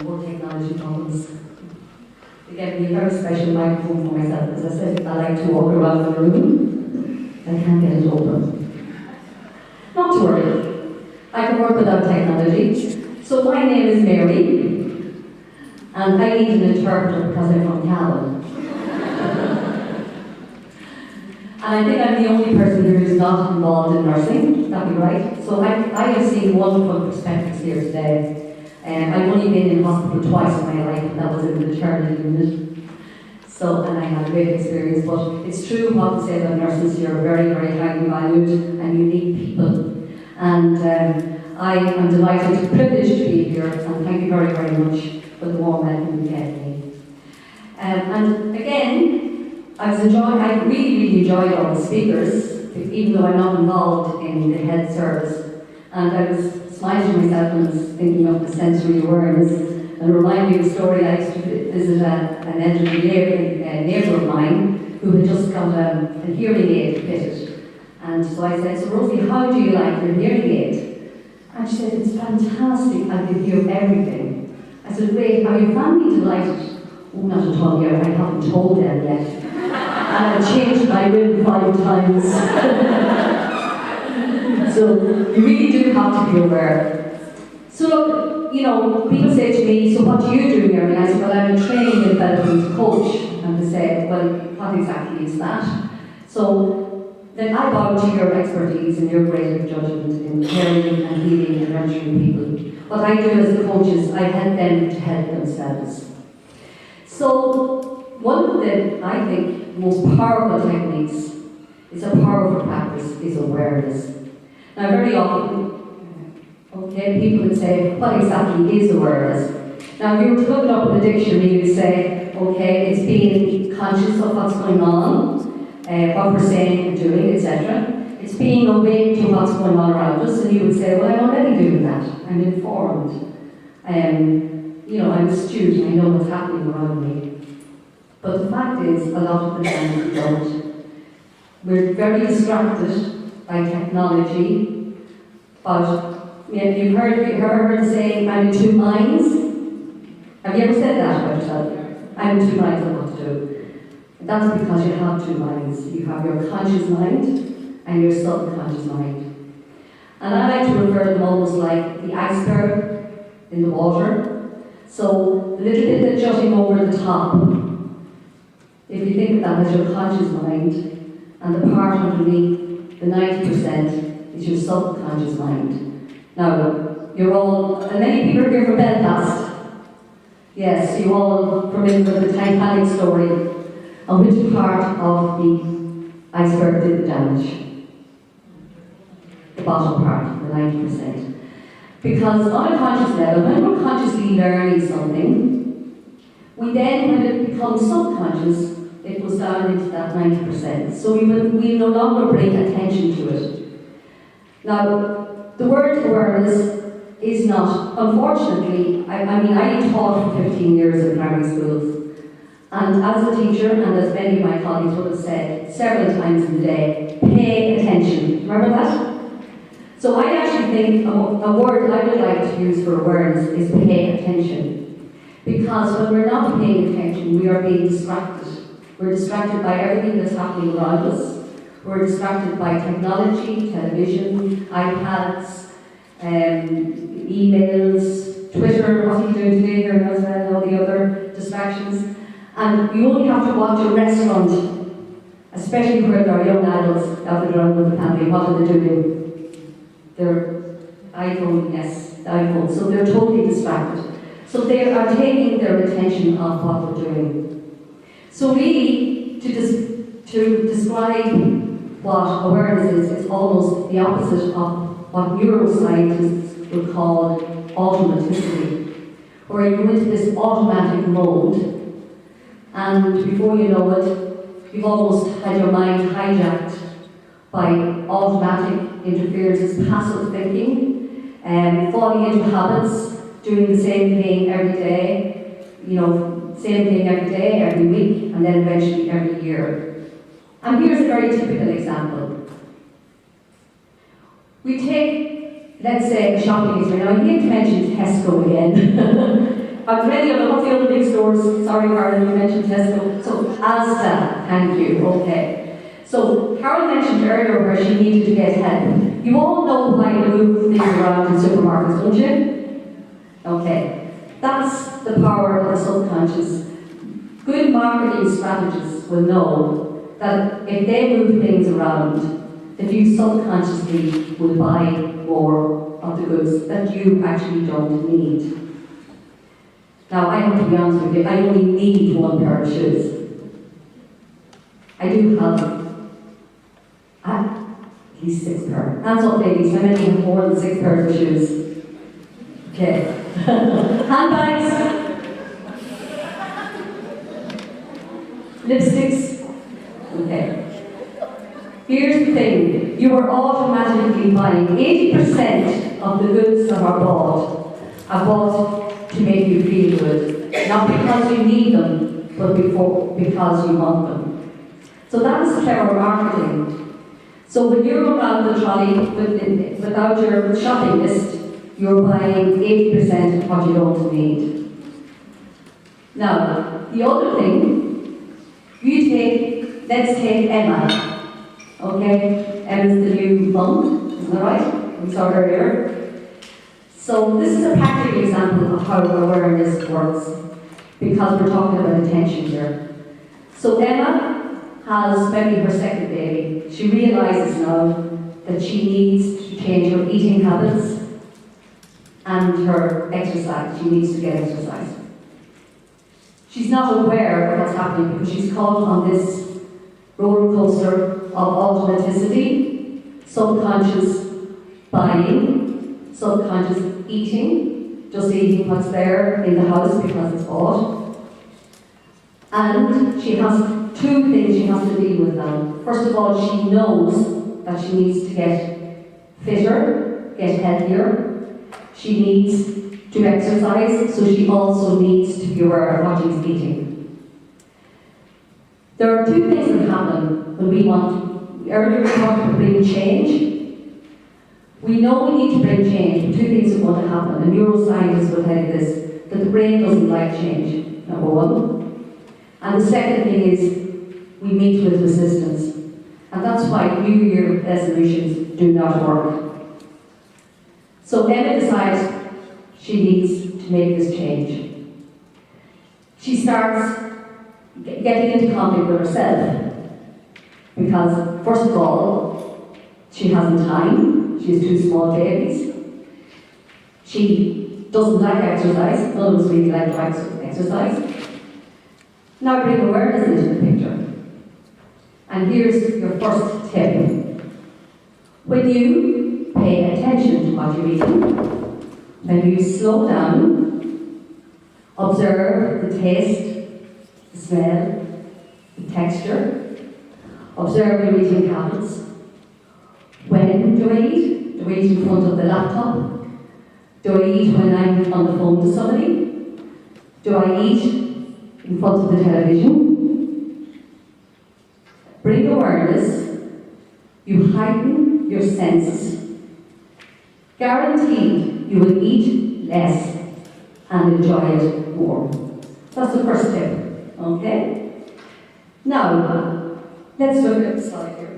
more technology problems. They gave me a very special microphone for myself, as I said, I like to walk around the room. I can't get it open. Not to worry, I can work without technology. So my name is Mary, and I need an interpreter because I'm from Callan. And I think I'm the only person here who's not involved in nursing, would that be right? So I have seen wonderful perspectives here today. I've only been in hospital twice in my life, and that was in the maternity unit. So, and I had a great experience, but it's true what they say about nurses. You're very, very highly valued and unique people. And I am delighted, privileged to be here, and thank you very, very much for the warm welcome you gave me. And again, I really, really enjoyed all the speakers, even though I'm not involved in the health service. And I was smiling to myself and was thinking of the sensory awareness, and remind me of a story. I used to visit an elderly neighbour of mine who had just got a hearing aid fitted. And so I said, "So Rosie, how do you like your hearing aid?" And she said, "It's fantastic, I can hear everything." I said, "Great, are your family delighted?" "Oh, not at all yet, I haven't told them yet." And I changed my will 5 times. So you really do have to be aware. So, you know, people say to me, "So what do you do here?" And I say, "Well, I'm a training and development coach." And they say, "Well, what exactly is that?" So then I bow to your expertise and your great judgment in caring and healing and nurturing people. What I do as a coach is I help them to help themselves. So one of the, I think, most powerful techniques is a powerful practice is awareness. Now very often, people would say, what exactly is awareness? Now if you were to look it up in the dictionary, you would say, it's being conscious of what's going on, what we're saying and doing, etc. It's being awake to what's going on around us, and you would say, well, I'm already doing that. I'm informed. I'm astute, I know what's happening around me. But the fact is, a lot of the time we don't. We're very distracted by technology, but you've heard the saying, "I'm in 2 minds." Have you ever said that about yourself? "I'm in 2 minds on what to do." That's because you have 2 minds. You have your conscious mind and your subconscious mind. And I like to refer to them almost like the iceberg in the water. So the little bit that's jutting over the top, if you think of that as your conscious mind, and the part underneath, the 90%, is your subconscious mind. Now, you're all, and many people are here from Belfast. Yes, you all familiar with the Titanic story, on which part of the iceberg did the damage? The bottom part, the 90%. Because on a conscious level, when we're consciously learning something, we then, when it becomes subconscious, it goes down into that 90%. So we no longer bring attention to it. Now, the word awareness is not, unfortunately, I taught for 15 years in primary schools. And as a teacher, and as many of my colleagues would have said several times in the day, pay attention. Remember that? So I actually think a word I would like to use for awareness is pay attention. Because when we're not paying attention, we are being distracted. We're distracted by everything that's happening around us. We're distracted by technology, television, iPads, emails, Twitter, what are you doing today here as well, and all the other distractions. And you only have to watch a restaurant, especially where our young adults gathered around with the family. What are they doing? Their iPhone, yes, the iPhone. So they're totally distracted. So they are taking their attention off what we're doing. So really, to describe what awareness is, it's almost the opposite of what neuroscientists would call automaticity, where you go into this automatic mode, and before you know it, you've almost had your mind hijacked by automatic interferences, passive thinking, falling into habits, doing the same thing every day, same thing every day, every week, and then eventually every year. And here's a very typical example. We take, let's say, a shopping experience. Now, I need to mention Tesco again. Are there any other, what's the other big stores? Sorry, Carol, you mentioned Tesco. So, Asda, thank you, okay. So, Carol mentioned earlier where she needed to get help. You all know why you move things around in supermarkets, don't you? Okay. That's the power of the subconscious. Good marketing strategists will know that if they move things around, that you subconsciously will buy more of the goods that you actually don't need. Now, I have to be honest with you, I only need one pair of shoes. I do have at least 6 pairs. Hands up, ladies, how many have more than 6 pairs of shoes? Okay. Handbags. Lipsticks. Okay. Here's the thing. You are automatically buying 80% of the goods that are bought to make you feel good. Not because you need them, but because you want them. So that's clever marketing. So when you're around the trolley without your shopping list, you're buying 80% of what you don't need. Now, the other thing, let's take Emma. Okay? Emma's the new mum, isn't that right? We saw her earlier. So this is a practical example of how awareness works, because we're talking about attention here. So Emma has maybe her second baby. She realises now that she needs to change her eating habits and her exercise. She needs to get exercise. She's not aware of what's happening because she's caught on this roller coaster of automaticity, subconscious buying, subconscious eating, just eating what's there in the house because it's bought. And she has 2 things she has to deal with now. First of all, she knows that she needs to get fitter, get healthier. She needs to exercise, so she also needs to be aware of what she's eating. There are 2 things that happen when we earlier we talked about bringing change. We know we need to bring change, but 2 things are going to happen, and neuroscientists will tell you this, that the brain doesn't like change, number 1. And the second thing is, we meet with resistance. And that's why New Year resolutions do not work. So Emma decides she needs to make this change. She starts getting into conflict with herself. Because, first of all, she hasn't time. She has 2 small babies. She doesn't like exercise. None of us really like to exercise. Now bring awareness into the picture. And here's your first tip. When you pay attention to what you're eating, when you slow down, observe the taste, the smell, the texture, observe your eating habits. When do I eat? Do I eat in front of the laptop? Do I eat when I'm on the phone to somebody? Do I eat in front of the television? Bring awareness, you heighten your senses. Guaranteed you will eat less and enjoy it more. That's the first tip, okay? Now, let's look at the slide here.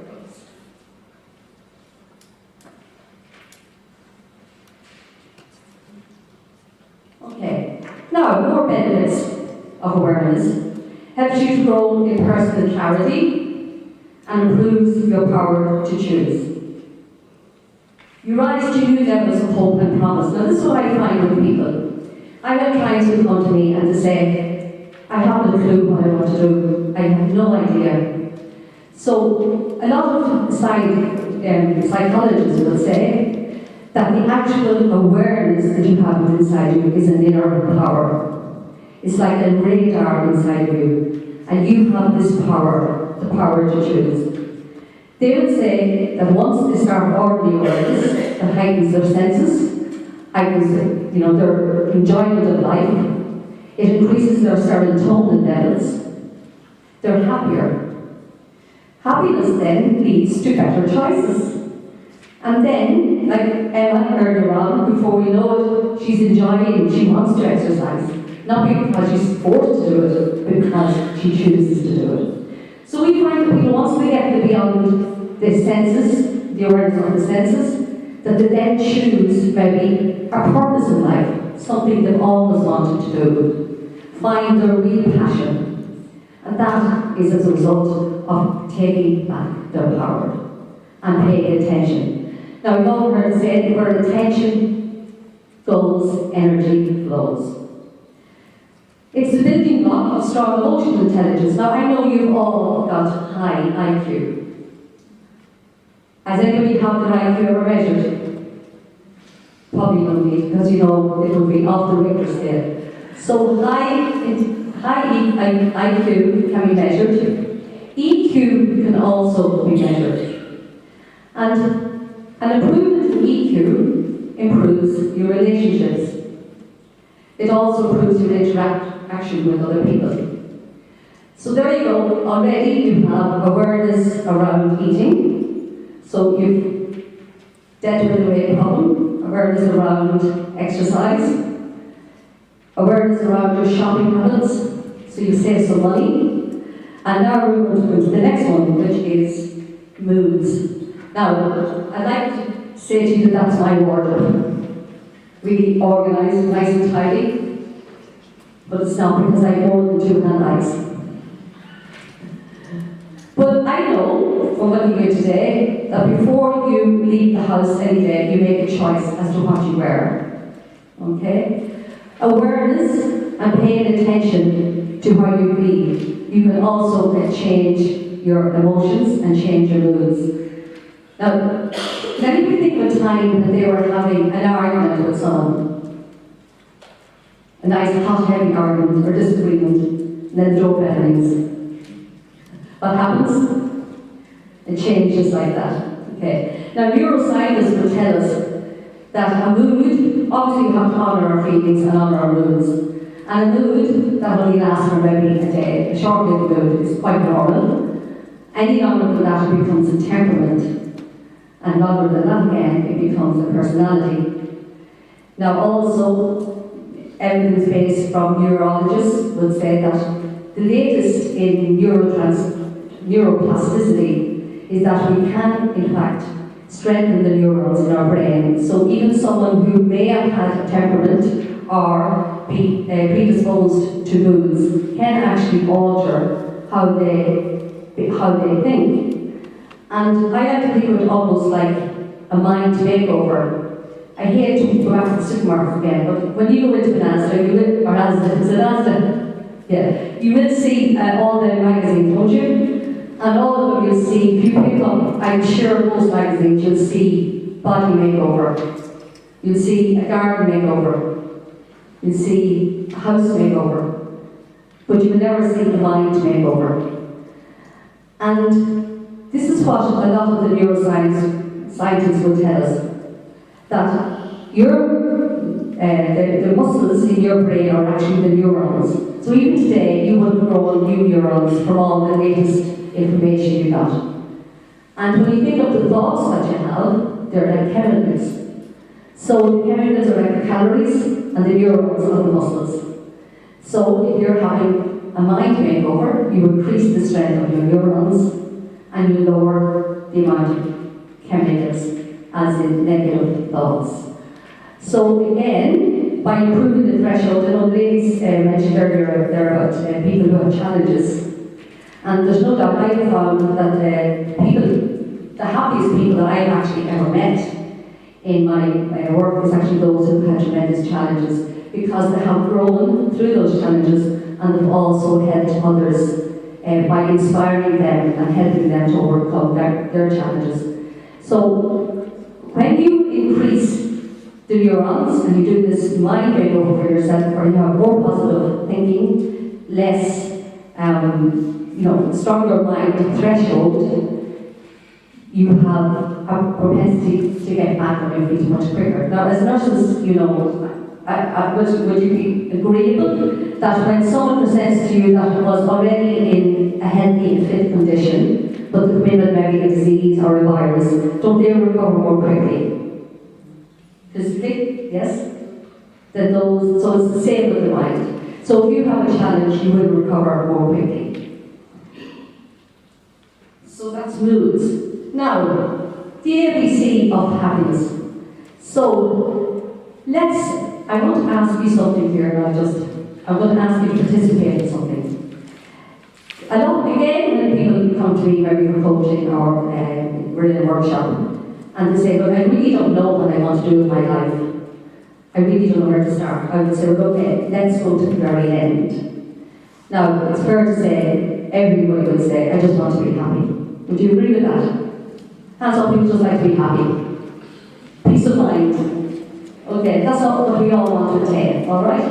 Okay, now more benefits of awareness. Helps you to grow in personal clarity and improves your power to choose. You rise to new levels of hope and promise. Now this is what I find with people. I have clients who come to me and they say, I haven't a clue what I want to do. I have no idea. So a lot of psychologists will say that the actual awareness that you have inside you is an inner power. It's like a radar inside you, and you have this power, the power to choose. They would say that once they start ordinary awareness, that heightens their senses, heightens their enjoyment of life, it increases their serotonin levels, they're happier. Happiness then leads to better choices. And then, like Emma earlier on, before we know it, she's enjoying, she wants to exercise. Not because she's forced to do it, but because she chooses to do it. So we find that people, once they get beyond the senses, the awareness of the senses, that they then choose maybe a purpose in life, something they've always wanted to do, find their real passion. And that is as a result of taking back their power and paying attention. Now, we've all heard it said, where attention goes, energy flows. It's the building block of strong emotional intelligence. Now, I know you've all got high IQ. Has anybody had their IQ ever measured? Probably nobody, because you know it will be off the Richter scale. So high IQ can be measured. EQ can also be measured. And an improvement in EQ improves your relationships. It also improves your interaction with other people. So there you go. Already you have awareness around eating. So you've dealt with the weight problem, awareness around exercise, awareness around your shopping habits, so you save some money. And now we're going to go to the next one, which is moods. Now, I'd like to say to you that that's my wardrobe. Really organised, nice and tidy, but it's not because I have more than 2 handbags. But I know from looking here today that before you leave the house any day, you make a choice as to what you wear. Okay? Awareness and paying attention to how you feel. You can also change your emotions and change your moods. Now, let me think of a time that they were having an argument with someone. A nice hot, heavy argument or disagreement, and then the doorbell rings. What happens? It changes like that. Okay. Now, neuroscientists will tell us that a mood, obviously we have to honour our feelings and honour our moods. And a mood that only lasts for maybe a day, a short-lived mood, is quite normal. Any longer than that, it becomes a temperament. And longer than that again, it becomes a personality. Now also, evidence based from neurologists would say that the latest in neuroplasticity is that we can, in fact, strengthen the neurons in our brain. So even someone who may have had a temperament or be predisposed to moods can actually alter how they think. And I like to think of it almost like a mind makeover. I hate to go back to the supermarket again, but when you go into an Asda, you will see all the magazines, won't you? And all of them you'll see, if you pick up, I'm sure most magazines, you'll see body makeover. You'll see a garden makeover. You'll see a house makeover. But you will never see the mind makeover. And this is what a lot of the neuroscientists will tell us, that the muscles in your brain are actually the neurons. So even today, you will grow new neurons from all the latest information you got. And when you think of the thoughts that you have, they're like chemicals. So the chemicals are like the calories, and the neurons are the muscles. So if you're having a mind makeover, you increase the strength of your neurons, and you lower the amount of chemicals, as in negative thoughts. So again, by improving the threshold, I know ladies mentioned earlier there about people who have challenges. And there's no doubt I have found that the happiest people that I've actually ever met in my work is actually those who have had tremendous challenges, because they have grown through those challenges and they've also helped others by inspiring them and helping them to overcome their challenges. So when you increase the neurons and you do this mind makeover for yourself, or you have more positive thinking, less, stronger mind threshold, you have a propensity to get back on your feet much quicker. Now, as nurses, would you be agreeable that when someone presents to you that was already in a healthy and fit condition, but the commitment maybe a disease or a virus, don't they recover more quickly? Physically, yes? So it's the same with the mind. So So if you have a challenge, you will recover more quickly. So that's moods. Now, the ABC of happiness. So I want to ask you something here, and I'm going to ask you to participate in something. Again, when people come to me when we're coaching or we're in a workshop, and they say, well, I really don't know what I want to do with my life. I really don't know where to start. I would say, well, okay, let's go to the very end. Now, it's fair to say, everybody would say, I just want to be happy. Would you agree with that? Hands up, people just like to be happy. Peace of mind. Okay, that's not what we all want to attain, all right?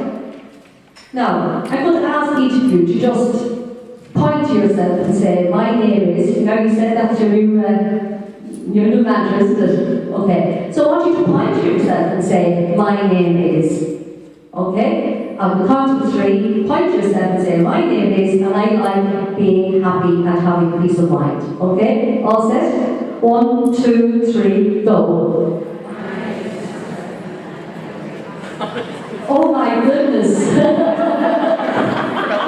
Now, I'm going to ask each of you to just point to yourself and say, my name is, now you said that's your new mantra, isn't it? Okay, so I want you to point to yourself and say, my name is. Okay? On the count of 3, point to yourself and say, my name is, and I like being happy and having peace of mind. Okay? All set? 1, 2, 3, go. Oh my goodness.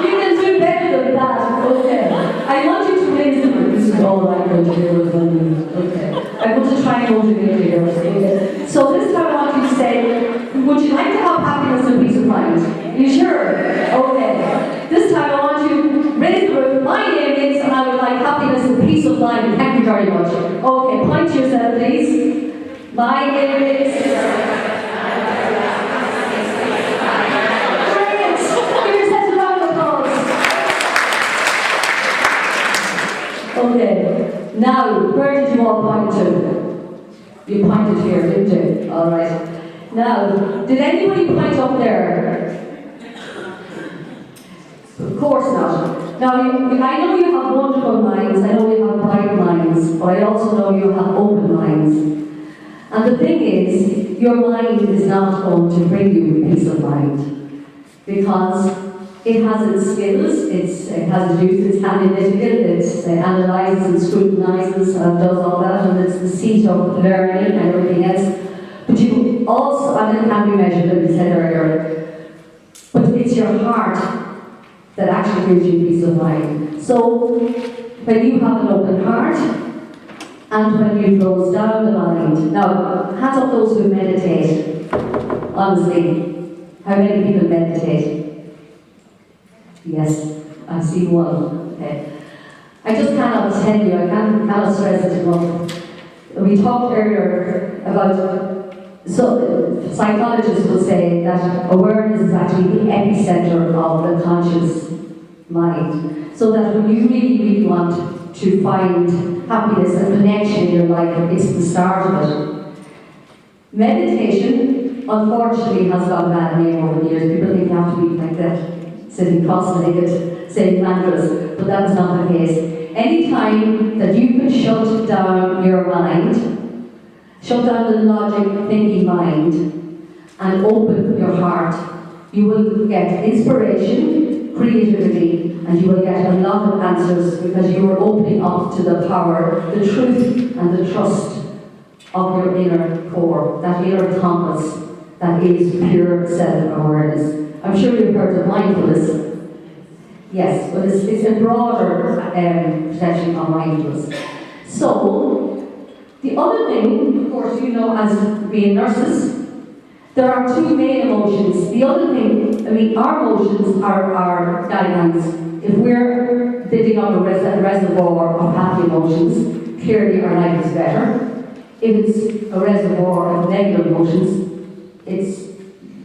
You can do better than that. Okay. I want you to raise the roof. This is all I'm going to do with money. Okay. I'm going to try and motivate you. Okay. So this time I want you to say, would you like to have happiness and peace of mind? You sure? Okay. This time I want you to raise the roof. My name is, and I would like happiness and peace of mind. Thank you very much. Okay. Point to yourself, please. My name is. Okay, now, where did you all point to? You pointed here, didn't you? Alright. Now, did anybody point up there? Of course not. Now, I know you have wonderful minds, I know you have bright minds, but I also know you have open minds. And the thing is, your mind is not going to bring you peace of mind. Because it has its skills, it has its use, it's analytical, it analyzes and scrutinizes and does all that, and it's the seat of learning and everything else. But you also, and it can be measured, as we said earlier, but it's your heart that actually gives you peace of mind. So, when you have an open heart, and when you close down the mind, now, hands up those who meditate, honestly, how many people meditate? Yes, I see one. Okay. I just cannot tell you, I cannot stress it enough. We talked earlier about, so psychologists will say that awareness is actually the epicenter of the conscious mind. So that when you really, really want to find happiness and connection in your life, it's the start of it. Meditation, unfortunately, has got a bad name over the years. People think you have to be like that, sitting cross-legged, saying mantras, but that's not the case. Any time that you can shut down your mind, shut down the logic thinking mind, and open your heart, you will get inspiration, creativity, and you will get a lot of answers because you are opening up to the power, the truth, and the trust of your inner core, that inner compass that is pure self-awareness. I'm sure you've heard of mindfulness. Yes, but it's a broader perception of mindfulness. So, the other thing, of course, you know, as being nurses, there are 2 main emotions. The other thing, I mean, our emotions are guidelines. If we're digging up a reservoir of happy emotions, clearly our life is better. If it's a reservoir of negative emotions,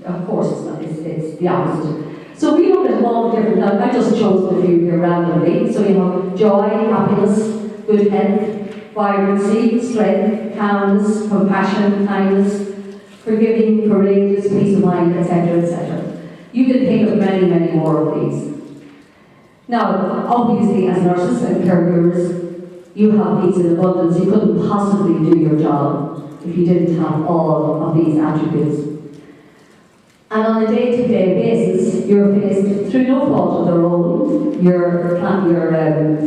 of course it's not, it's the opposite. So we look at all the different, I just chose a few here randomly. So you have joy, happiness, good health, vibrancy, strength, calmness, compassion, kindness, forgiving, courageous, peace of mind, etc., etc. You can think of many, many more of these. Now, obviously as nurses and caregivers, you have these in abundance. You couldn't possibly do your job if you didn't have all of these attributes. And on a day-to-day basis, you're faced, through no fault of their own, your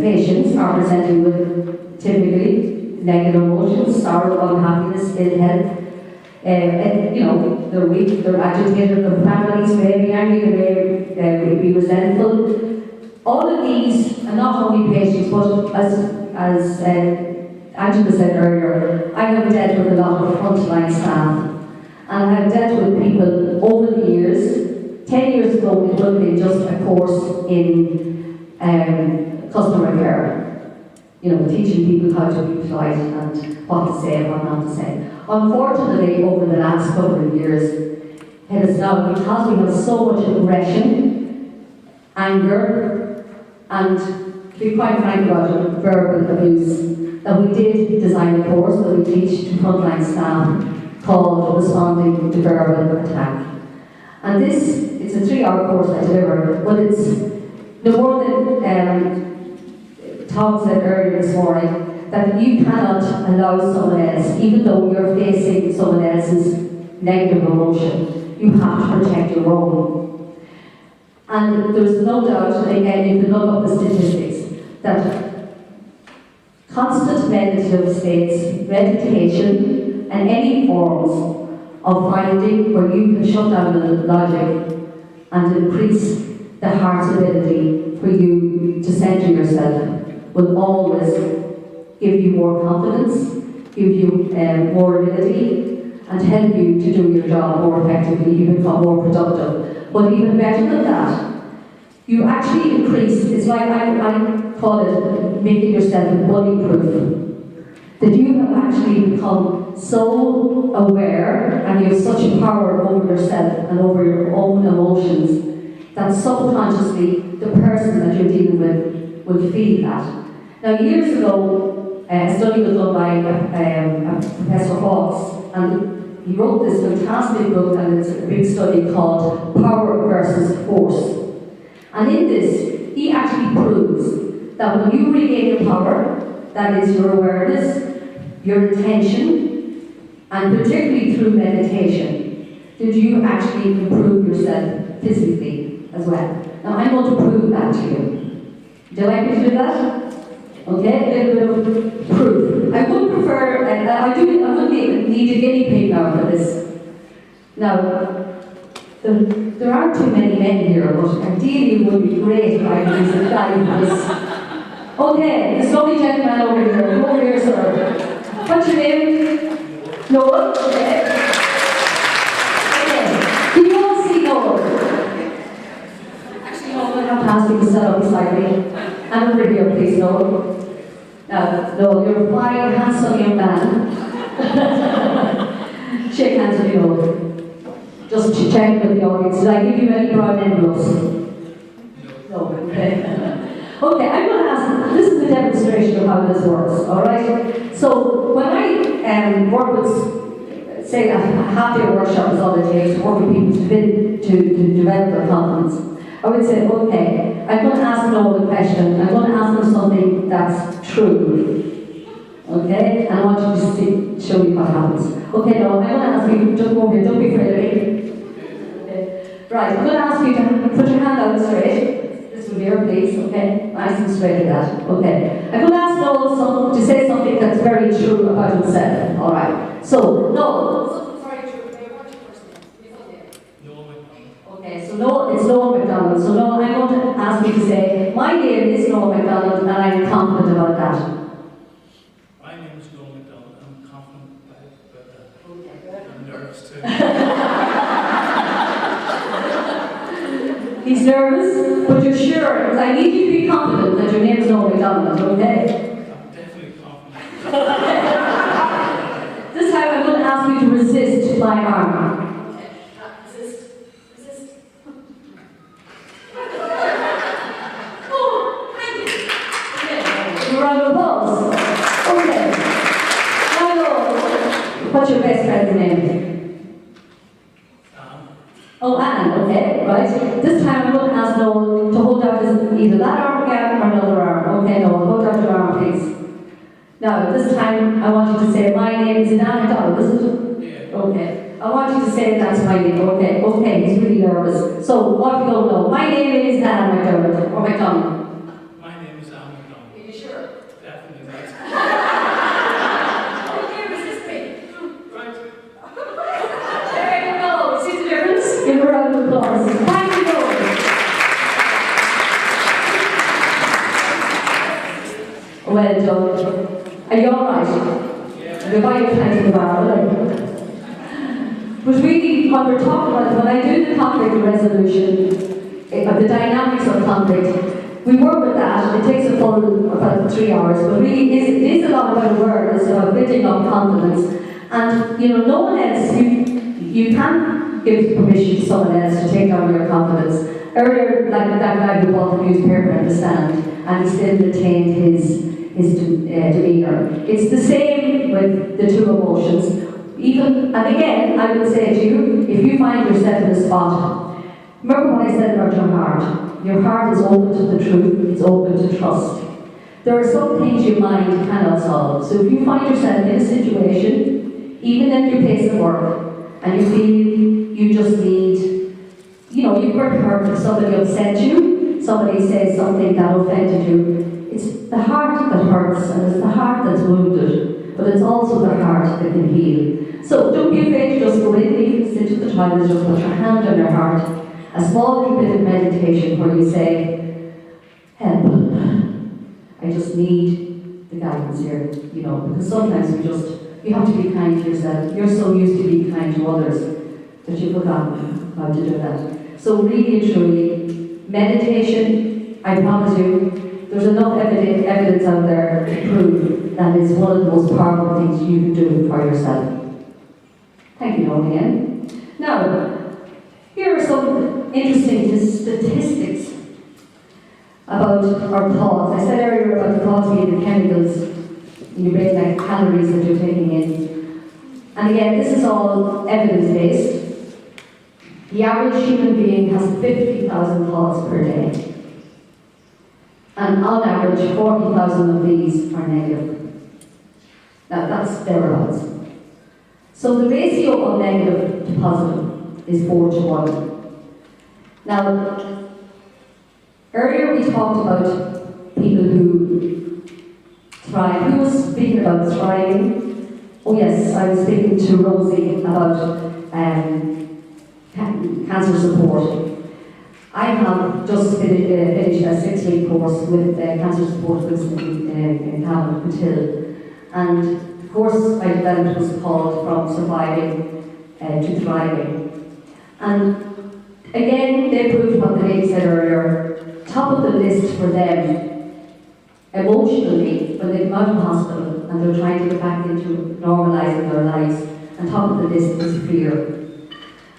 patients are presenting with typically negative emotions, sorrow, unhappiness, ill health. They're weak, they're agitated, their families may be angry, they be resentful. All of these, and not only patients, but as Angela said earlier, I have dealt with a lot of frontline staff, and I have dealt with people over the years. 10 years ago, it would have been just a course in customer care, teaching people how to be polite and what to say and what not to say. Unfortunately, over the last couple of years, it is now, because we have so much aggression, anger, and to be quite frank about it, verbal abuse, that we did design a course that we teach to frontline staff called Responding to Verbal Attack. And it's a 3-hour course I deliver, but it's the more that Tom said earlier this morning, that you cannot allow someone else, even though you're facing someone else's negative emotion, you have to protect your own. And there's no doubt, and again, you can look up the statistics, that constant meditative states, meditation, and any forms of finding where you can shut down the logic and increase the heart's ability for you to center yourself will always give you more confidence, give you more ability, and help you to do your job more effectively. You become more productive. But even better than that, you actually increase, it's like I call it making yourself bully-proof. That you have actually become so aware and you have such power over yourself and over your own emotions that subconsciously the person that you're dealing with will feel that. Now, years ago, a study was done by Professor Hawkes, and he wrote this fantastic book, and it's a big study called Power versus Force. And in this, he actually proves that when you regain your power, that is your awareness, your intention, and particularly through meditation, that you actually improve yourself physically as well. Now, I'm going to prove that to you. Would you like me to do that? Okay, a little bit of proof. I would prefer, I would need a guinea pig now for this. Now, there aren't too many men here, but ideally it would be great if I could use a guy for this. Okay, this lovely gentleman over here. Over here, sir. What's your name? Noel? Okay. Can you all see Noel? Actually, Noel, I'm going to ask you to set up beside me. And over here, please, Noel. Noel, you're a fine, handsome young man. Shake hands with you, Noel. Just to check with the audience. Did I give you any brown envelopes? No. Okay. Okay, I'm going to ask, this is a demonstration of how this works, alright? So, when I work with, say, a half-day workshop is all it takes to work with people to develop their confidence, I would say, okay, I'm going to ask Noel a question. I'm going to ask him something that's true. Okay? And I want you to show me what happens. Okay, Noel, I'm going to ask you, just go here, don't be afraid of me. Okay. Right, I'm going to ask you to put your hand out straight. This will be here, please, okay? Nice and straight like that. Okay. I'm going to ask Noel to say something that's very true about himself. Alright. So, Noel. Okay, so Noel, it's Noel MacDonald. So Noel, I'm going to ask you to say, my name is Noel MacDonald and I'm confident about that. My name is Noel MacDonald and I'm confident about that. Okay. I'm nervous too. He's nervous, but you're sure, because I need you to be confident that your name is Noel MacDonald, okay? I'm definitely confident. This time I'm going to ask you to resist my arm. What's your best friend's name? Oh, Anne, okay, right. This time I'm going to ask Noel to hold out either that arm again or another arm. Okay, Noel, hold out your arm, please. Now, this time I want you to say, my name is Anne MacDonald, is it? Yeah. Okay. I want you to say that's my name. Okay, he's really nervous. So, what we don't know? My name is Anne MacDonald, or MacDonald. My name is Anne MacDonald. Are you sure? Definitely right. There you go. See the difference? Give a round of applause. Thank you, Noel. Well done. Are you alright? You're buying time to the bar, right? But really, what we're talking about, when I do the conflict resolution, the dynamics of conflict, we work with that. It takes a full about 3 hours, but really it is a lot about awareness, about building up confidence. And no one else, you can't give permission to someone else to take down your confidence. Earlier, like that guy who bought the newspaper at the stand, and he still retained his demeanour. It's the same with the two emotions. And again, I would say to you, if you find yourself in a spot, remember what I said about your heart. Your heart is open to the truth, it's open to trust. There are some things your mind cannot solve. So if you find yourself in a situation, even at your place of work, and you feel you just need, you've worked hurt, somebody upset you, somebody says something that offended you, it's the heart that hurts, and it's the heart that's wounded, but it's also the heart that can heal. So don't be afraid to just go in, even sit to the toilet, just put your hand on your heart. A small little bit of meditation where you say, help, I just need the guidance here, because sometimes you have to be kind to yourself. You're so used to being kind to others that you've forgotten how to do that. So really and truly, meditation, I promise you, there's enough evidence out there to prove that it's one of the most powerful things you can do for yourself. Thank you, Noel, again. Now, here are some interesting statistics about our thoughts. I said earlier about the thoughts being the chemicals in your brain, like calories that you're taking in. And again, this is all evidence-based. The average human being has 50,000 thoughts per day. And on average, 40,000 of these are negative. Now, that's thereabouts. So the ratio of negative to positive is 4 to 1. Now, earlier we talked about people who thrive. Who was speaking about thriving? Oh yes, I was speaking to Rosie about cancer support. I have just finished a 6-week course with cancer support in Cavan Patil, and the course I developed was called From Surviving to Thriving. And again, they proved what the lady said earlier, top of the list for them, emotionally, when they come out of hospital and they're trying to get back into normalising their lives, and top of the list is fear.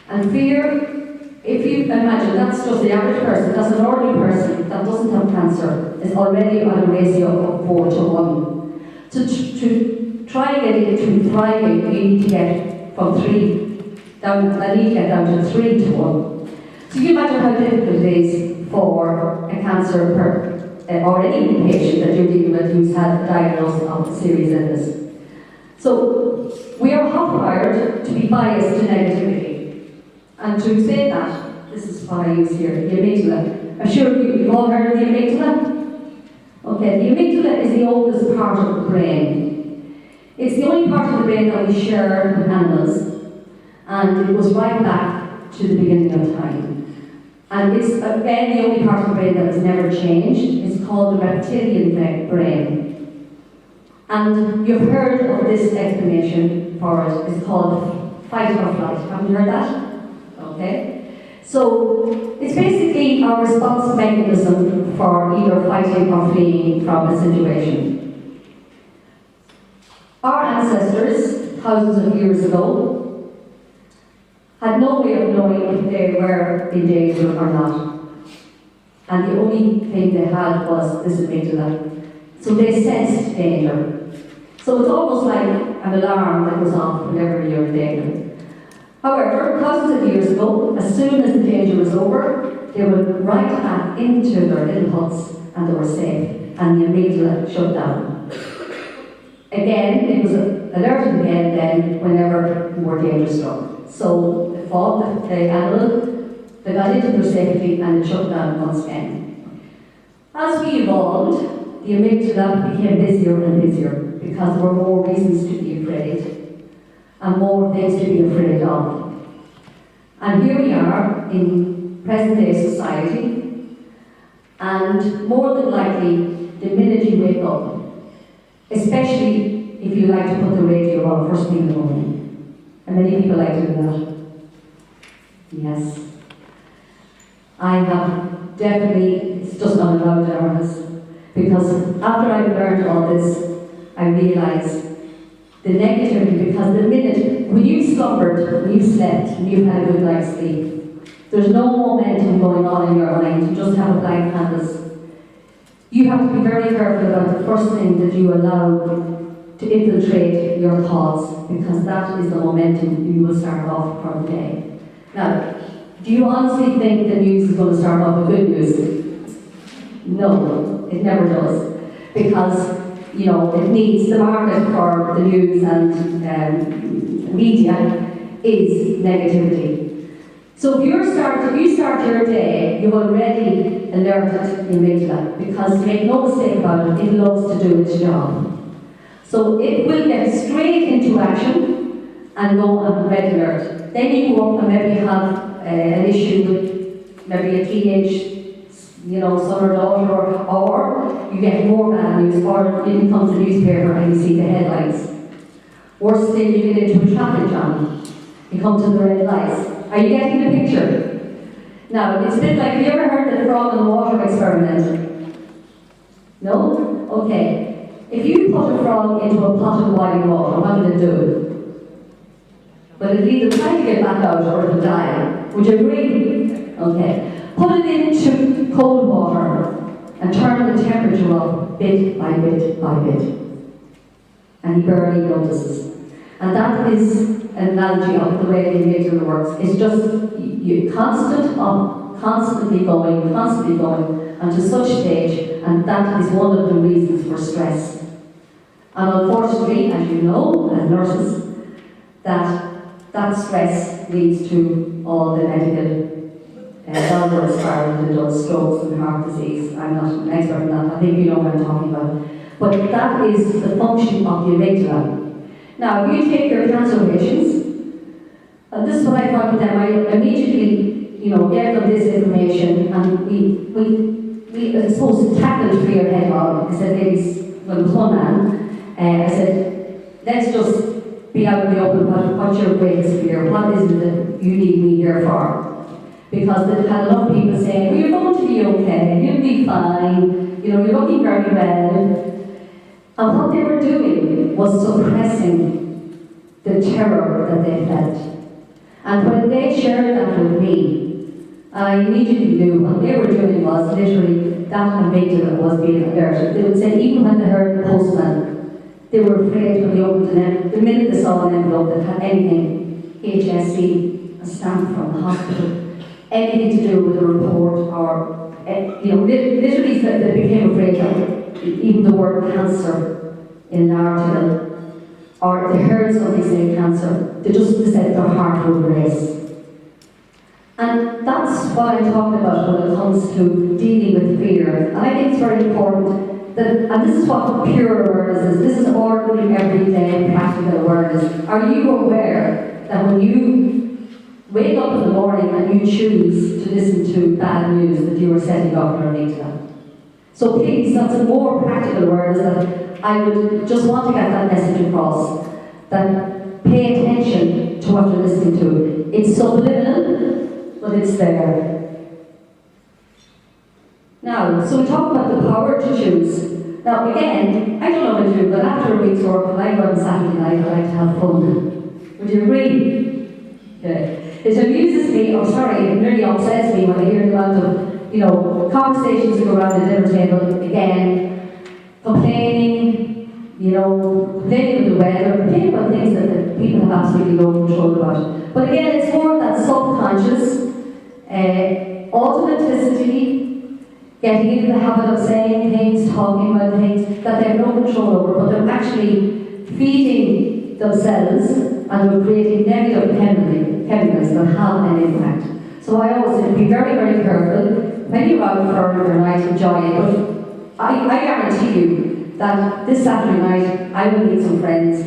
And fear, if you imagine, that's just the average person, that's an ordinary person that doesn't have cancer, is already on a ratio of 4 to 1. To try and get into thriving, you need to get from 3 down, I need to get down to 3 to 1. So you imagine how difficult it is for a cancer or any patient that you're dealing with who's had a diagnosis of a serious illness. So we are hardwired to be biased to negativity. And to explain that, this is what I use here, the amygdala. I'm sure you've all heard of the amygdala? Okay, the amygdala is the oldest part of the brain. It's the only part of the brain that we share with animals, and it goes right back to the beginning of time. And it's, again, the only part of the brain that has never changed. It's called the reptilian brain. And you've heard of this explanation for it. It's called fight or flight. Haven't you heard that? Okay. So it's basically our response mechanism for either fighting or fleeing from a situation. Our ancestors, thousands of years ago, had no way of knowing if they were in danger or not. And the only thing they had was this amygdala. So they sensed danger. So it's almost like an alarm that goes off whenever you're in danger. However, thousands of years ago, as soon as the danger was over, they would right back into their little huts and they were safe, and the amygdala shut down. Again, it was alerted again then whenever more danger struck. So they fought the animal, they got into their safety, and it shut down once again. As we evolved, the amygdala became busier and busier because there were more reasons to be afraid and more things to be afraid of. And here we are in present-day society, and more than likely, the minute you wake up, especially if you like to put the radio on first thing in the morning. And many people like to do that. Yes. I have definitely, it's just not allowed in our house. Because after I've learned all this, I realised the negativity, because the minute, when you slumbered, when you slept, and you've had a good night's sleep, there's no momentum going on in your mind, you just have a blank canvas. You have to be very careful about the first thing that you allow to infiltrate your thoughts, because that is the momentum you will start off for the day. Now, do you honestly think the news is going to start off with good news? No, it never does. Because, you know, it needs the market for the news and media is negativity. So if you start your day, you've already alerted your amygdala, because make no mistake about it, it loves to do its job. So it will get straight into action and go on red alert. Then you go up and maybe have an issue with maybe a teenage, son or daughter, or you get more bad news, or in comes the newspaper and you see the headlines. Worse still, you get into a traffic jam. You come to the red lights. Are you getting the picture? Now, it's a bit like, have you ever heard of the frog in the water experiment? No? Okay. If you put a frog into a pot of boiling water, what will it do? Well, it'll either try to get back out or it'll die. Would you agree? Okay. Put it into cold water and turn the temperature up bit by bit by bit. And he barely notices. And that is an analogy of the way the amygdala works. It's just you constantly going unto such stage, and that is one of the reasons for stress. And unfortunately, as you know, as nurses, that stress leads to all the medical downward spiral that does strokes and heart disease. I'm not an expert in that, I think you know what I'm talking about. But that is the function of the amygdala. Now, if you take your cancer patients, and this is what I find with them, I immediately, give them this information, and we are supposed to tackle it for your head on. I said, ladies, well, it was one man, I said, let's just be out in the open. What's your greatest fear? What is it that you need me here for? Because they've had a lot of people saying, well, you're going to be okay, you'll be fine, you're looking very well. And what they were doing was suppressing the terror that they felt. And when they shared that with me, I immediately knew what they were doing was literally that amygdala was being alerted. They would say, even when they heard the postman, they were afraid when they opened an envelope. The minute they saw an envelope that had anything, HSC, a stamp from the hospital, anything to do with a report, or, literally they became afraid of even the word cancer in an article, or they heard somebody say cancer, they just said their heart would race. And that's what I'm talking about when it comes to dealing with fear. And I think it's very important that, and this is what pure awareness is, this is ordinary, everyday, practical awareness. Are you aware that when you wake up in the morning and you choose to listen to bad news, that you are setting up your amygdala? So please, that's a more practical awareness that I would just want to get that message across. That pay attention to what you're listening to. It's subliminal, but it's there. Now, so we talk about the power to choose. Now again, I don't know about you, but after a week's work, when I go on Saturday night, I like to have fun. Would you agree? Good. It amuses me, it nearly upsets me when I hear the amount of, conversations that go around the dinner table, again, complaining of the weather, complaining about things that the people have absolutely no control about. But again, it's more of that subconscious, authenticity, getting into the habit of saying things, talking about things that they have no control over, but they're actually feeding themselves and they're creating negative chemicals that have an impact. So I always say, be very, very careful. When you're out for your night, enjoy it. But I guarantee you that this Saturday night, I will meet some friends.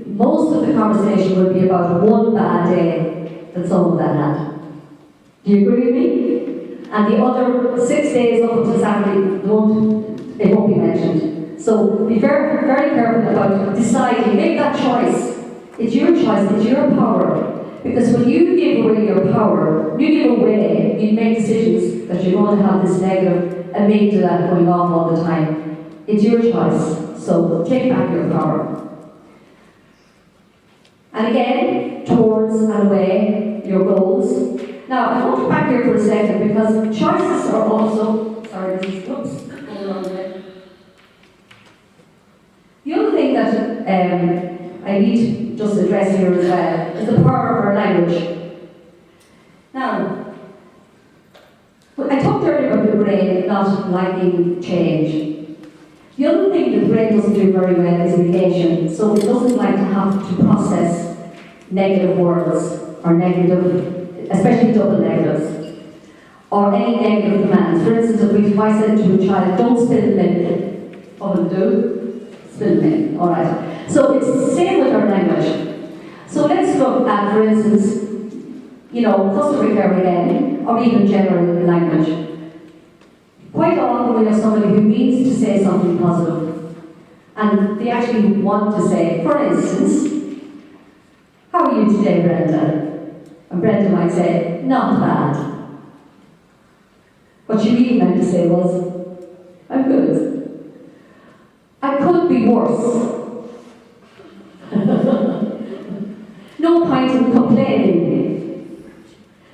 Most of the conversation will be about one bad day that some of them had. Do you agree with me? And the other 6 days up until Saturday, it won't be mentioned. So be very, very careful about deciding. Make that choice. It's your choice, it's your power. Because when you give away your power, you make decisions that you're going to have this negative amygdala going off all the time. It's your choice. So take back your power. And again, towards and away your goals. Now, I want to back here for a second because choices are also, sorry, this is, oops, hold on a minute. The other thing that I need to just address here as well is the power of our language. Now, I talked earlier about the brain not liking change. The other thing the brain doesn't do very well is negation, so it doesn't like to have to process negative words or negative, especially double negatives, or any negative commands. For instance, if I said to a child, don't spill milk, what would it do? Spill milk, alright. So it's the same with our language. So let's look at, for instance, customer care again, or even general language. Quite often we have somebody who means to say something positive, and they actually want to say, for instance, how are you today, Brenda? And Brenda might say, not bad. What she really meant to say was, I'm good. I could be worse. No point in complaining.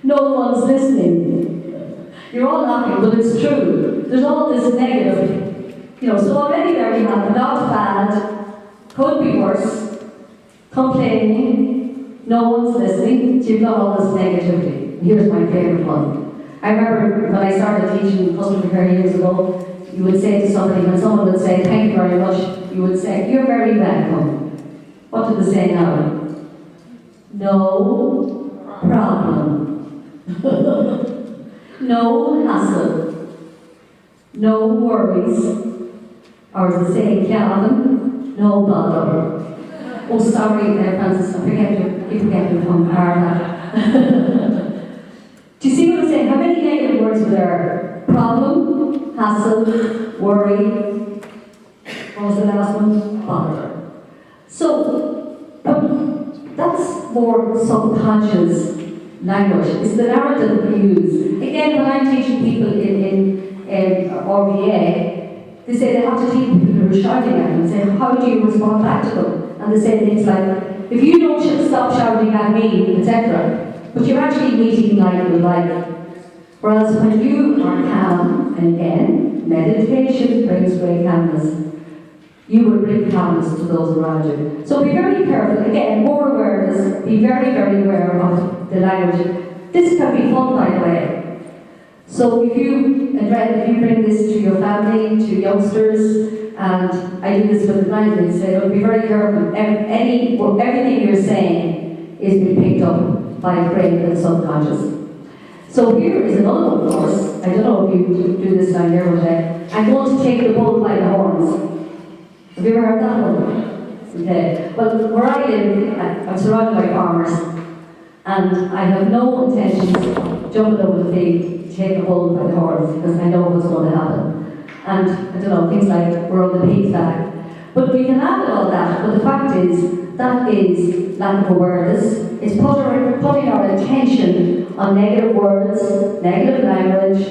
No one's listening. You're all laughing, but it's true. There's all this negative. So already there you have not bad, could be worse, complaining, no one's listening, so you've got all this negativity. Here's my favourite one. I remember when I started teaching customer care years ago, you would say to somebody, when someone would say, thank you very much, you would say, you're very welcome. What do they say now? No problem. No hassle. No worries. Or as they say in Calvin, no bother. Oh, sorry, Francis, you forget to come hard. Do you see what I'm saying? How many negative words were there? Problem, hassle, worry. What was the last one? Bother. So, that's more subconscious language. It's the narrative we use. Again, when I'm teaching people in RVA, they say they have to teach people who are shouting at them and say, how do you respond back to them? And they say things like, if you don't stop shouting at me, etc. But you're actually meeting like with like. Whereas when you are calm, and again, meditation brings great calmness, you will bring calmness to those around you. So be very careful. Again, more awareness. Be very, very aware of the language. This can be fun, by the way. So if you bring this to your family, to youngsters, and I do this with the clients, say, look, be very careful. Everything you're saying is being picked up by the brain and the subconscious. So here is another one, of course. I don't know if you do this down here today. I'm going to take the bull by the horns. Have you ever heard that one? Okay. Well, where I live, I'm surrounded by farmers, and I have no intentions of jumping over the field to take the bull by the horns because I know what's going to happen. And I don't know, things like we're on the pig's back. But we can laugh at all that, but the fact is, that is lack of awareness. It's putting our attention on negative words, negative language,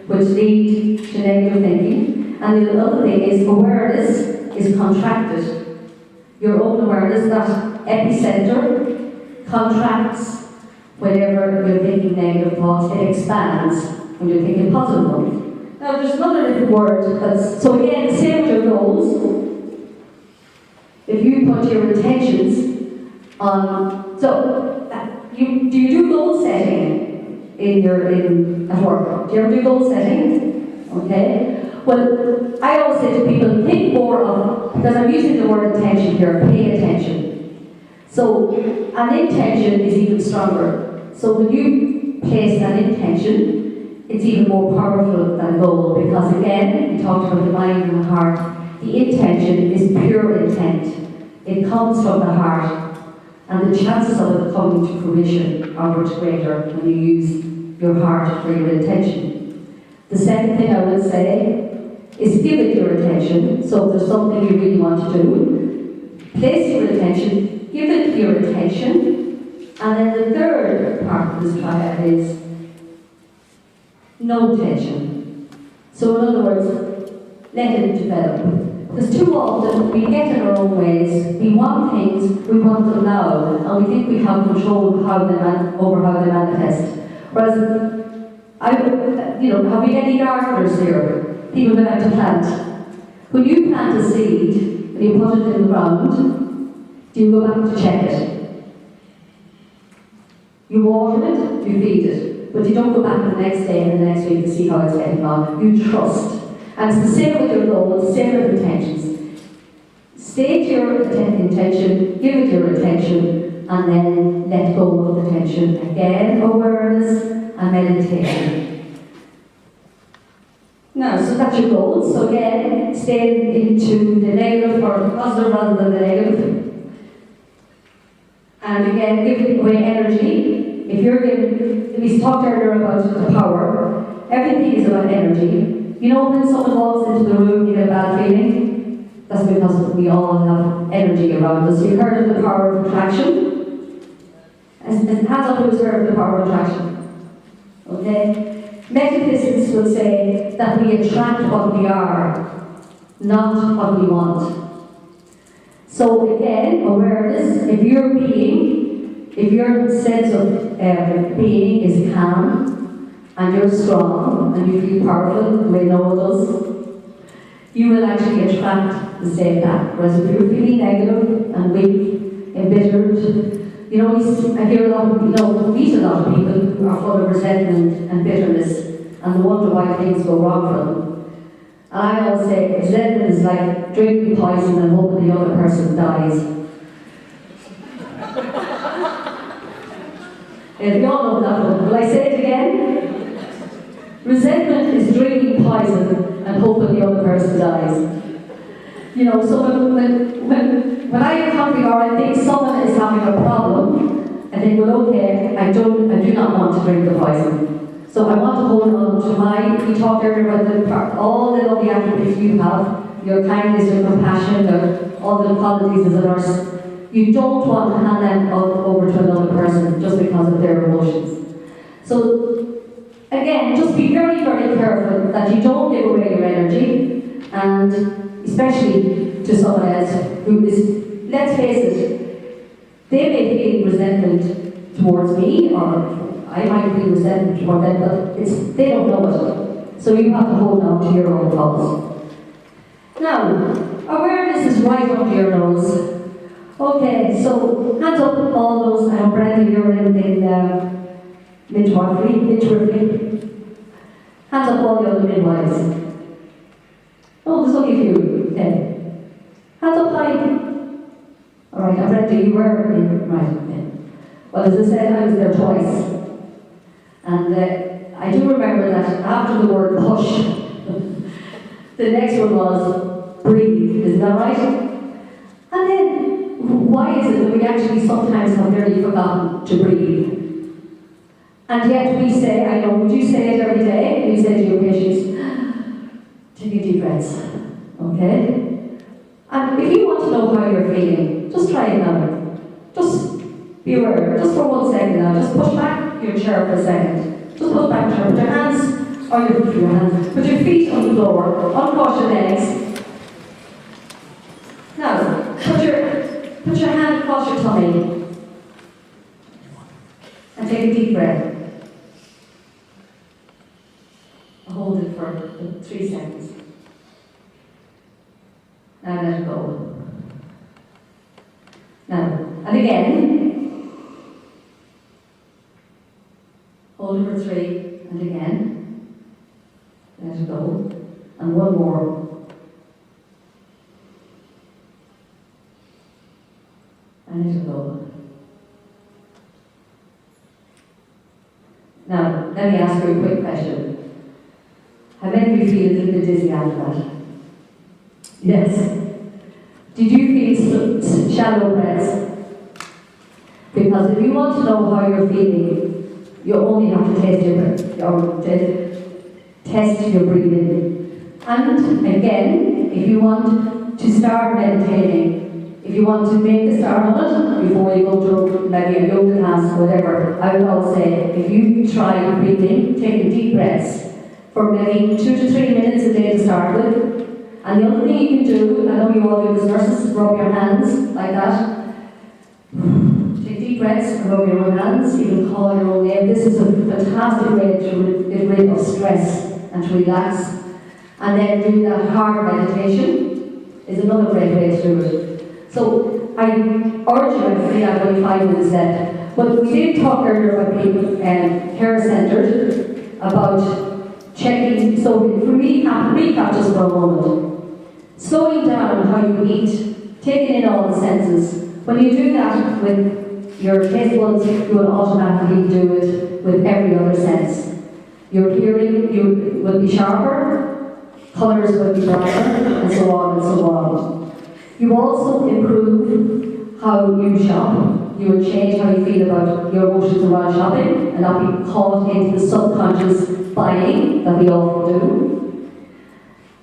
which lead to negative thinking. And the other thing is awareness is contracted. Your own awareness, that epicenter, contracts whenever you're thinking negative thoughts. It expands when you're thinking positive ones. Now there's another little word so again, the same with your goals. If you put your intentions on, do you do goal setting at work? Do you ever do goal setting? Okay. Well, I always say to people, think more of, because I'm using the word intention here, pay attention. So an intention is even stronger. So when you place an intention, it's even more powerful than a goal, because again, we talked about the mind and the heart. The intention is pure intent. It comes from the heart, and the chances of it coming to fruition are much greater when you use your heart for your intention. The second thing I would say is give it your attention. So if there's something you really want to do, place your attention, give it your attention. And then the third part of this triad is no tension. So in other words, let it develop. Because too often we get in our own ways, we want things, we want them now, and we think we have control over how they manifest. Whereas, have we any gardeners here? People who like to plant. When you plant a seed and you put it in the ground, do you go back to check it? You water it, you feed it, but you don't go back the next day and the next week to see how it's getting on. You trust. And it's the same with your goals, same with intentions. State your intention, give it your attention, and then let go of the tension. Again, awareness and meditation. Now, so that's your goals. So again, stay into the negative or the positive rather than the negative. And again, giving away energy. If you're giving, we talked earlier about the power. Everything is about energy. You know, when someone walks into the room, you get a bad feeling? That's because we all have energy around us. You've heard of the power of attraction? Hands up who's heard of the power of attraction. Okay? Metaphysics will say that we attract what we are, not what we want. So again, awareness, if your sense of being is calm, and you're strong, and you feel powerful, the way Noah does, you will actually attract the same back. Whereas if you're feeling negative and weak, embittered, I hear a lot of, meet a lot of people who are full of resentment and bitterness, and they wonder why things go wrong for them. And I always say, resentment is like drinking poison and hoping the other person dies. We all know that one. Will I say it again? Resentment is drinking poison and hoping the other person dies. So when I encounter or I think someone is having a problem, I think, well, okay, I do not want to drink the poison. So I want to hold on to we talked earlier about all the lovely attributes you have, your kindness, your compassion, all the qualities as a nurse. You don't want to hand them over to another person just because of their emotions. So again, just be very, very careful that you don't give away your energy, and especially to someone else who is, let's face it, they may feel resentment towards me, or I might feel resentment toward them, but they don't know it. So you have to hold on to your own thoughts. Now, awareness is right under your nose. Okay, so hands up all those, I know Brenda, you're in midwifery. Hands up all the other midwives. Oh, there's only a few. Okay. Hands up high. Alright, and Brenda, you were in, right, okay. Well, as I said, I was there twice. And I do remember that after the word push, the next one was breathe, isn't that right? And then, why is it that we actually sometimes have nearly forgotten to breathe? And yet we say, I know, would you say it every day? You say to your patients, take a deep breath, okay? And if you want to know how you're feeling, just try it now. Just be aware, just for 1 second now, just push back your chair for a second. Just push back your chair, put your hands, or your hands, put your feet on the floor, uncross your legs. Now, put your hand across your tummy, and take a deep breath. Hold it for 3 seconds. Now let it go. Now, and again. Hold it for 3, and again. Let it go. And one more. And let it go. Now, let me ask you a quick question. How many of you feel a little bit dizzy after that? Yes. Did you feel shallow breaths? Because if you want to know how you're feeling, you only have to test your breath, or test your breathing. And again, if you want to start meditating, if you want to make a start on it before you go to maybe a yoga class or whatever, I would always say, if you try breathing, taking deep breaths for maybe 2 to 3 minutes a day to start with. And the other thing you can do, I know you all do as nurses, is rub your hands like that. Take deep breaths and rub your own hands. You can call your own name. This is a fantastic way to get rid of stress and to relax. And then do that heart meditation is another great way to do it. So I urge you, I feel I've only 5 minutes left, but we did talk earlier about being care-centred, about checking. So for me, recap just for a moment. Slowing down how you eat, taking in all the senses. When you do that with your taste buds, you will automatically do it with every other sense. Your hearing you will be sharper, colours will be brighter, and so on and so on. You also improve how you shop. You will change how you feel about your emotions around shopping and not be caught into the subconscious buying that we often do.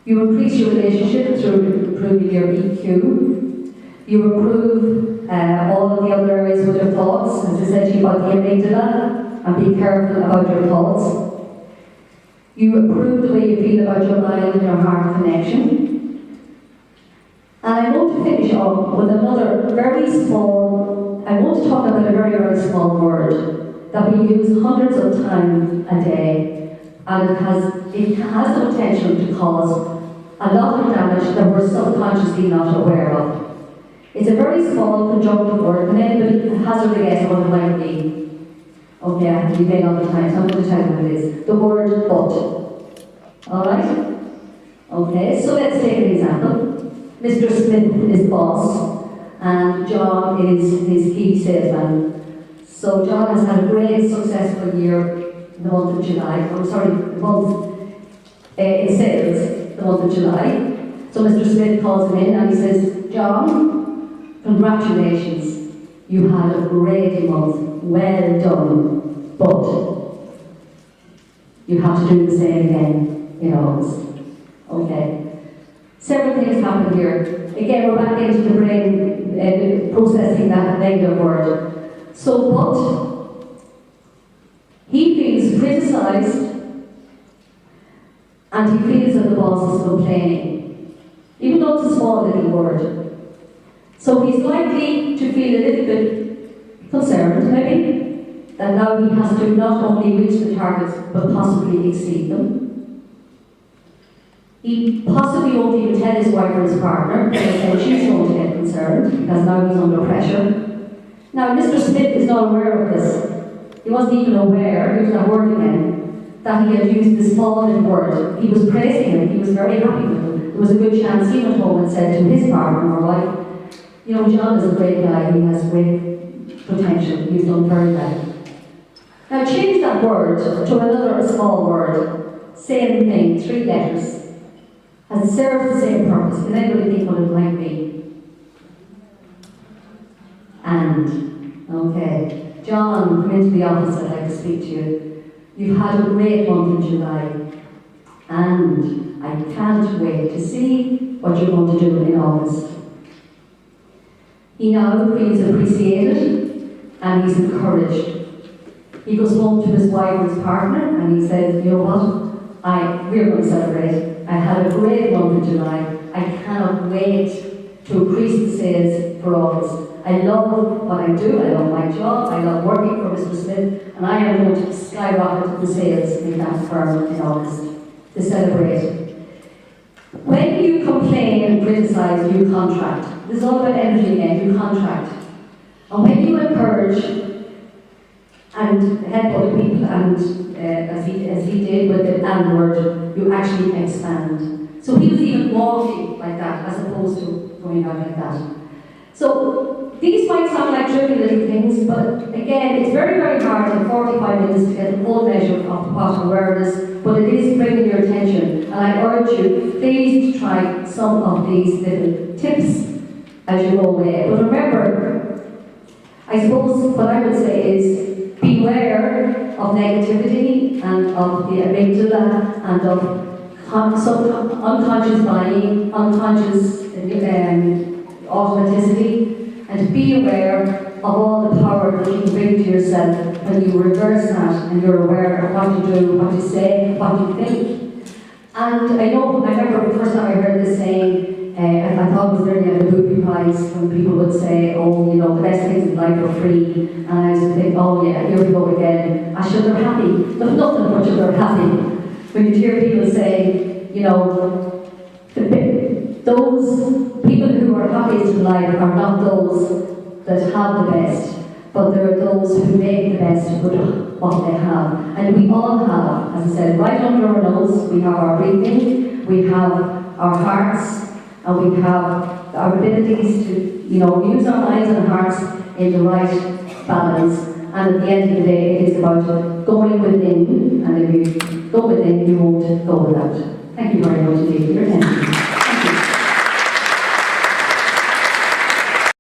You increase your relationship through improving your EQ. You improve all of the other areas with your thoughts, as I said to you about the amygdala, and be careful about your thoughts. You improve the way you feel about your mind and your heart connection. And I want to finish off with another very small, I want to talk about a very, very small word that we use hundreds of times a day, and it has the potential to cause a lot of damage that we're subconsciously not aware of. It's a very small conjunctive word, and anybody hazard a guess what it might be. Okay, you may not have time, so I'm going to tell you what it is. The word but. Alright? Okay, so let's take an example. Mr. Smith is boss, and John is his key salesman. So John has had a great successful year in the month of July, in sales, the month of July. So Mr. Smith calls him in and he says, John, congratulations, you had a great month, well done, but you have to do the same again in August. Okay. Several things happen here. Again, we're back into the brain processing that negative word. So, but he feels criticised and he feels that the boss is complaining, even though it's a small little word. So he's likely to feel a little bit concerned, maybe, that now he has to not only reach the targets but possibly exceed them. He possibly won't even tell his wife or his partner, because she's going to get concerned, because now he's under pressure. Now, Mr. Smith is not aware of this. He wasn't even aware, here's that word again, that he had used this small little word. He was praising him, he was very happy with him. There was a good chance he went home and said to his partner or wife, you know, John is a great guy, he has great potential, he's done very well. Now change that word to another small word, same thing, 3 letters. And it serves the same purpose. Can anybody think what it might be? And. Okay. John, come into the office, I'd like to speak to you. You've had a great month in July. And I can't wait to see what you're going to do in August. He now feels appreciated and he's encouraged. He goes home to his wife or his partner and he says, you know what? We're going to celebrate. I had a great month in July. I cannot wait to increase the sales for August. I love what I do. I love my job. I love working for Mr. Smith. And I am going to skyrocket the sales in that firm in August to celebrate. When you complain and criticise, you contract. This is all about energy again. You contract. And when you encourage and help other people, and as he did with the and word, you actually expand. So he was even walking like that as opposed to going out like that. So these might sound like trivial little things, but again, it's very, very hard in 45 minutes to get the full measure of what awareness, but it is bringing your attention. And I urge you, please to try some of these little tips as you go away. But remember, I suppose what I would say is, beware of negativity and of the amygdala and of unconscious buying, unconscious automaticity, and to be aware of all the power that you can bring to yourself when you reverse that and you're aware of what you do, what you say, what you think. And I remember the first time I heard this saying, I thought it was nearly at a booby prize when people would say, oh, you know, the best things in life are free. And I used to think, oh yeah, here we go again. I should they're happy. There's nothing but they're happy. When you hear people say, you know, those people who are happiest in life are not those that have the best, but there are those who make the best with what they have. And we all have, as I said, right under our nose, we have our breathing, we have our hearts, and we have our abilities to, you know, use our minds and hearts in the right balance. And at the end of the day, it is about going within, and if you go within, you won't go without. Thank you very much indeed for your attention.